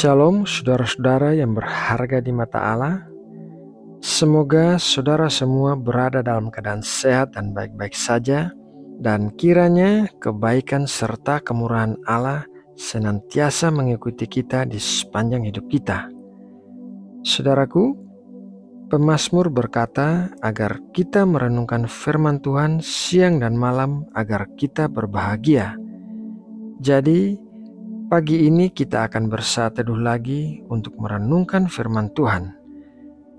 Shalom saudara-saudara yang berharga di mata Allah. Semoga saudara semua berada dalam keadaan sehat dan baik-baik saja, dan kiranya kebaikan serta kemurahan Allah senantiasa mengikuti kita di sepanjang hidup kita. Saudaraku, pemazmur berkata agar kita merenungkan firman Tuhan siang dan malam agar kita berbahagia. Jadi, pagi ini kita akan bersaat teduh lagi untuk merenungkan firman Tuhan.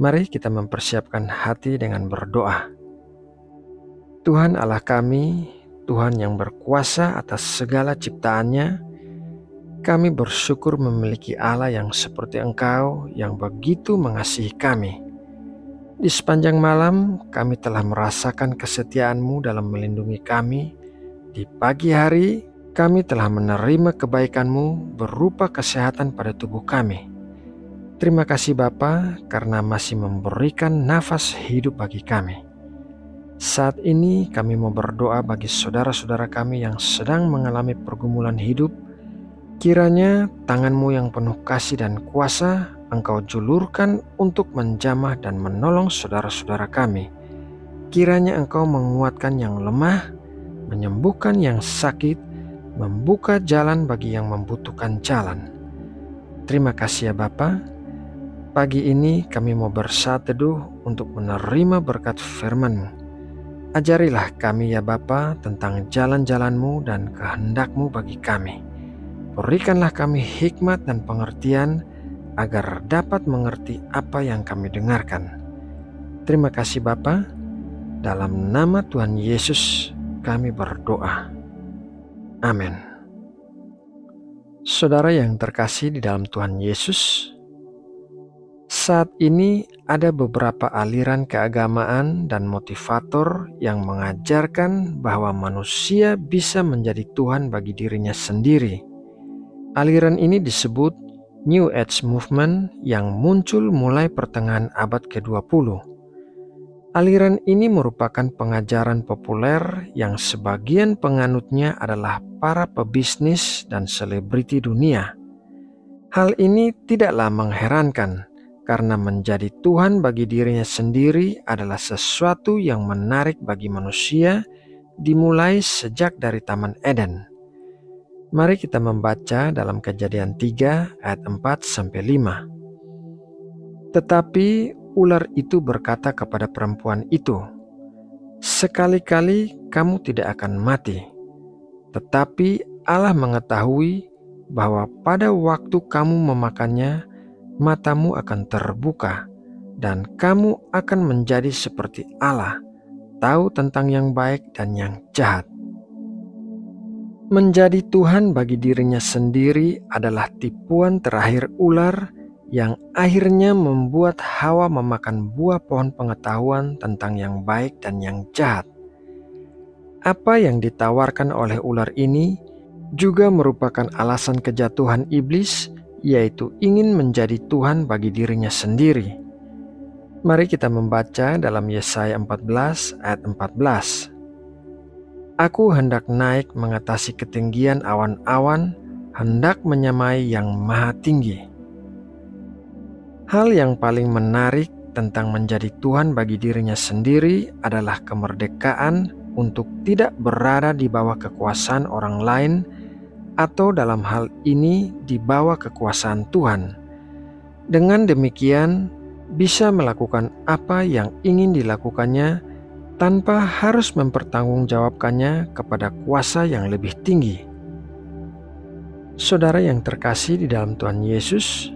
Mari kita mempersiapkan hati dengan berdoa. Tuhan Allah kami, Tuhan yang berkuasa atas segala ciptaannya, kami bersyukur memiliki Allah yang seperti Engkau yang begitu mengasihi kami. Di sepanjang malam kami telah merasakan kesetiaan-Mu dalam melindungi kami. Di pagi hari kami telah menerima kebaikan-Mu berupa kesehatan pada tubuh kami. Terima kasih Bapa karena masih memberikan nafas hidup bagi kami. Saat ini kami mau berdoa bagi saudara-saudara kami yang sedang mengalami pergumulan hidup. Kiranya tangan-Mu yang penuh kasih dan kuasa Engkau julurkan untuk menjamah dan menolong saudara-saudara kami. Kiranya Engkau menguatkan yang lemah, menyembuhkan yang sakit, membuka jalan bagi yang membutuhkan jalan. Terima kasih ya Bapa. Pagi ini kami mau bersaat teduh untuk menerima berkat firman-Mu. Ajarilah kami ya Bapa tentang jalan-jalan-Mu dan kehendak-Mu bagi kami. Berikanlah kami hikmat dan pengertian agar dapat mengerti apa yang kami dengarkan. Terima kasih Bapa. Dalam nama Tuhan Yesus kami berdoa. Amin. Saudara yang terkasih di dalam Tuhan Yesus, saat ini ada beberapa aliran keagamaan dan motivator yang mengajarkan bahwa manusia bisa menjadi Tuhan bagi dirinya sendiri. Aliran ini disebut New Age Movement yang muncul mulai pertengahan abad ke-20. Aliran ini merupakan pengajaran populer yang sebagian penganutnya adalah para pebisnis dan selebriti dunia. Hal ini tidaklah mengherankan, karena menjadi Tuhan bagi dirinya sendiri adalah sesuatu yang menarik bagi manusia dimulai sejak dari Taman Eden. Mari kita membaca dalam Kejadian 3 ayat 4-5. Tetapi ular itu berkata kepada perempuan itu, "Sekali-kali kamu tidak akan mati, tetapi Allah mengetahui bahwa pada waktu kamu memakannya, matamu akan terbuka, dan kamu akan menjadi seperti Allah, tahu tentang yang baik dan yang jahat." Menjadi Tuhan bagi dirinya sendiri adalah tipuan terakhir ular yang akhirnya membuat Hawa memakan buah pohon pengetahuan tentang yang baik dan yang jahat. Apa yang ditawarkan oleh ular ini juga merupakan alasan kejatuhan iblis, yaitu ingin menjadi Tuhan bagi dirinya sendiri. Mari kita membaca dalam Yesaya 14 ayat 14. "Aku hendak naik mengatasi ketinggian awan-awan, hendak menyamai yang maha tinggi." Hal yang paling menarik tentang menjadi Tuhan bagi dirinya sendiri adalah kemerdekaan untuk tidak berada di bawah kekuasaan orang lain, atau dalam hal ini di bawah kekuasaan Tuhan. Dengan demikian, bisa melakukan apa yang ingin dilakukannya tanpa harus mempertanggungjawabkannya kepada kuasa yang lebih tinggi. Saudara yang terkasih di dalam Tuhan Yesus,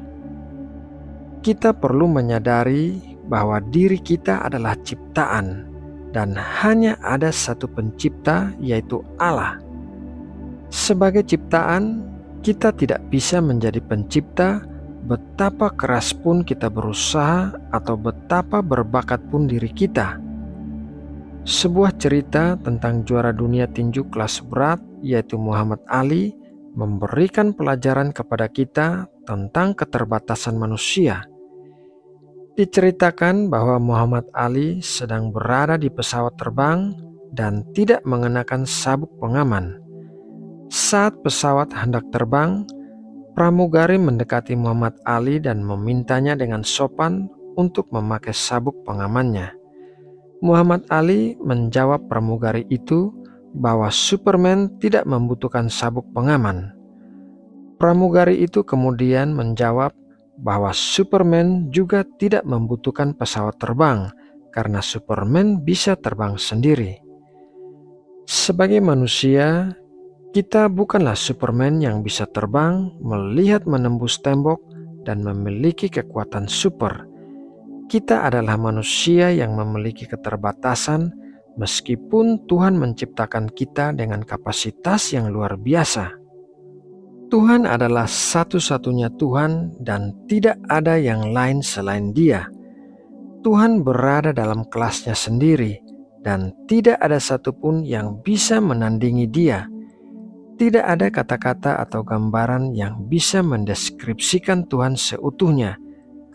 kita perlu menyadari bahwa diri kita adalah ciptaan dan hanya ada satu pencipta, yaitu Allah. Sebagai ciptaan, kita tidak bisa menjadi pencipta betapa keras pun kita berusaha atau betapa berbakat pun diri kita. Sebuah cerita tentang juara dunia tinju kelas berat, yaitu Muhammad Ali, memberikan pelajaran kepada kita tentang keterbatasan manusia. Diceritakan bahwa Muhammad Ali sedang berada di pesawat terbang dan tidak mengenakan sabuk pengaman. Saat pesawat hendak terbang, Pramugari mendekati Muhammad Ali dan memintanya dengan sopan untuk memakai sabuk pengamannya. Muhammad Ali menjawab pramugari itu bahwa Superman tidak membutuhkan sabuk pengaman. Pramugari itu kemudian menjawab bahwa Superman juga tidak membutuhkan pesawat terbang karena Superman bisa terbang sendiri. Sebagai manusia, kita bukanlah Superman yang bisa terbang, melihat menembus tembok, dan memiliki kekuatan super. Kita adalah manusia yang memiliki keterbatasan, meskipun Tuhan menciptakan kita dengan kapasitas yang luar biasa. Tuhan adalah satu-satunya Tuhan dan tidak ada yang lain selain Dia. Tuhan berada dalam kelasnya sendiri dan tidak ada satupun yang bisa menandingi Dia. Tidak ada kata-kata atau gambaran yang bisa mendeskripsikan Tuhan seutuhnya,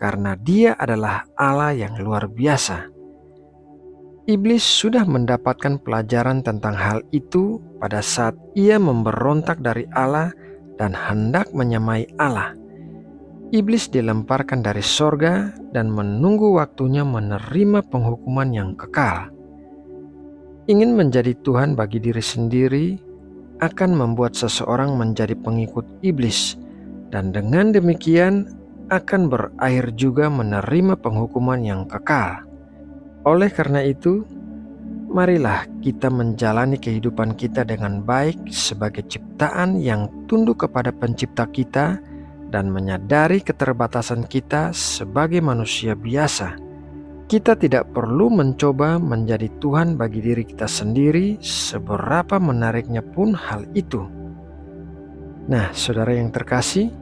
karena Dia adalah Allah yang luar biasa. Iblis sudah mendapatkan pelajaran tentang hal itu pada saat ia memberontak dari Allah dan hendak menyamai Allah. Iblis dilemparkan dari sorga dan menunggu waktunya menerima penghukuman yang kekal. Ingin menjadi Tuhan bagi diri sendiri akan membuat seseorang menjadi pengikut iblis, dan dengan demikian akan berakhir juga menerima penghukuman yang kekal. Oleh karena itu, marilah kita menjalani kehidupan kita dengan baik sebagai ciptaan yang tunduk kepada pencipta kita dan menyadari keterbatasan kita sebagai manusia biasa. Kita tidak perlu mencoba menjadi Tuhan bagi diri kita sendiri, seberapa menariknya pun hal itu. Nah, saudara yang terkasih,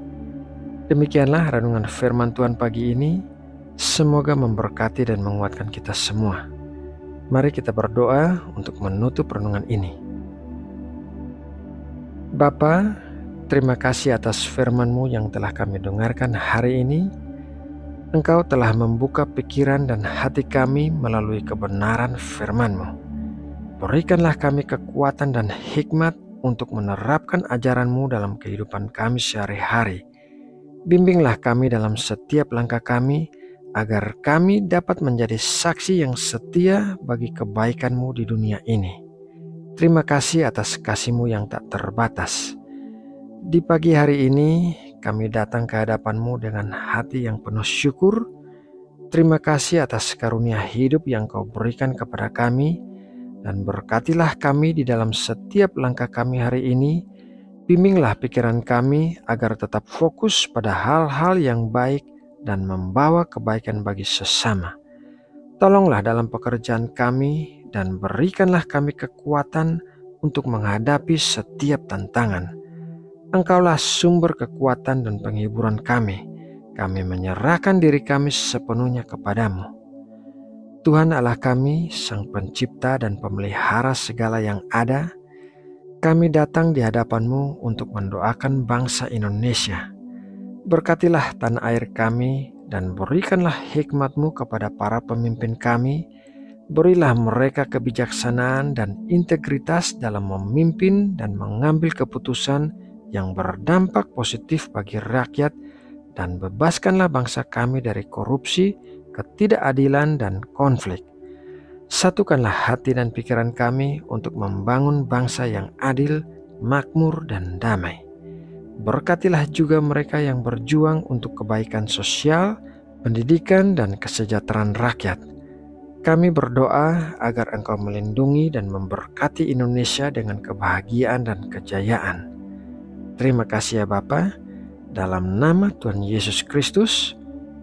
demikianlah renungan firman Tuhan pagi ini. Semoga memberkati dan menguatkan kita semua. Mari kita berdoa untuk menutup renungan ini. Bapa, terima kasih atas firman-Mu yang telah kami dengarkan hari ini. Engkau telah membuka pikiran dan hati kami melalui kebenaran firman-Mu. Berikanlah kami kekuatan dan hikmat untuk menerapkan ajaran-Mu dalam kehidupan kami sehari-hari. Bimbinglah kami dalam setiap langkah kami, agar kami dapat menjadi saksi yang setia bagi kebaikan-Mu di dunia ini. Terima kasih atas kasih-Mu yang tak terbatas. Di pagi hari ini, kami datang ke hadapan-Mu dengan hati yang penuh syukur. Terima kasih atas karunia hidup yang Kau berikan kepada kami, dan berkatilah kami di dalam setiap langkah kami hari ini. Bimbinglah pikiran kami agar tetap fokus pada hal-hal yang baik dan membawa kebaikan bagi sesama. Tolonglah dalam pekerjaan kami dan berikanlah kami kekuatan untuk menghadapi setiap tantangan. Engkaulah sumber kekuatan dan penghiburan kami. Kami menyerahkan diri kami sepenuhnya kepadamu. Tuhan Allah kami, Sang Pencipta dan Pemelihara segala yang ada, kami datang di hadapan-Mu untuk mendoakan bangsa Indonesia. Berkatilah tanah air kami dan berikanlah hikmat-Mu kepada para pemimpin kami. Berilah mereka kebijaksanaan dan integritas dalam memimpin dan mengambil keputusan yang berdampak positif bagi rakyat, dan bebaskanlah bangsa kami dari korupsi, ketidakadilan, dan konflik. Satukanlah hati dan pikiran kami untuk membangun bangsa yang adil, makmur, dan damai. Berkatilah juga mereka yang berjuang untuk kebaikan sosial, pendidikan, dan kesejahteraan rakyat. Kami berdoa agar Engkau melindungi dan memberkati Indonesia dengan kebahagiaan dan kejayaan. Terima kasih ya Bapa. Dalam nama Tuhan Yesus Kristus,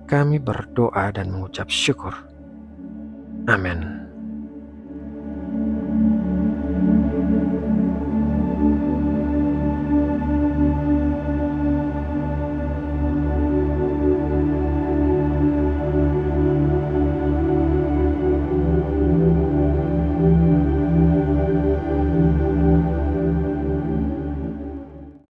kami berdoa dan mengucap syukur. Amin.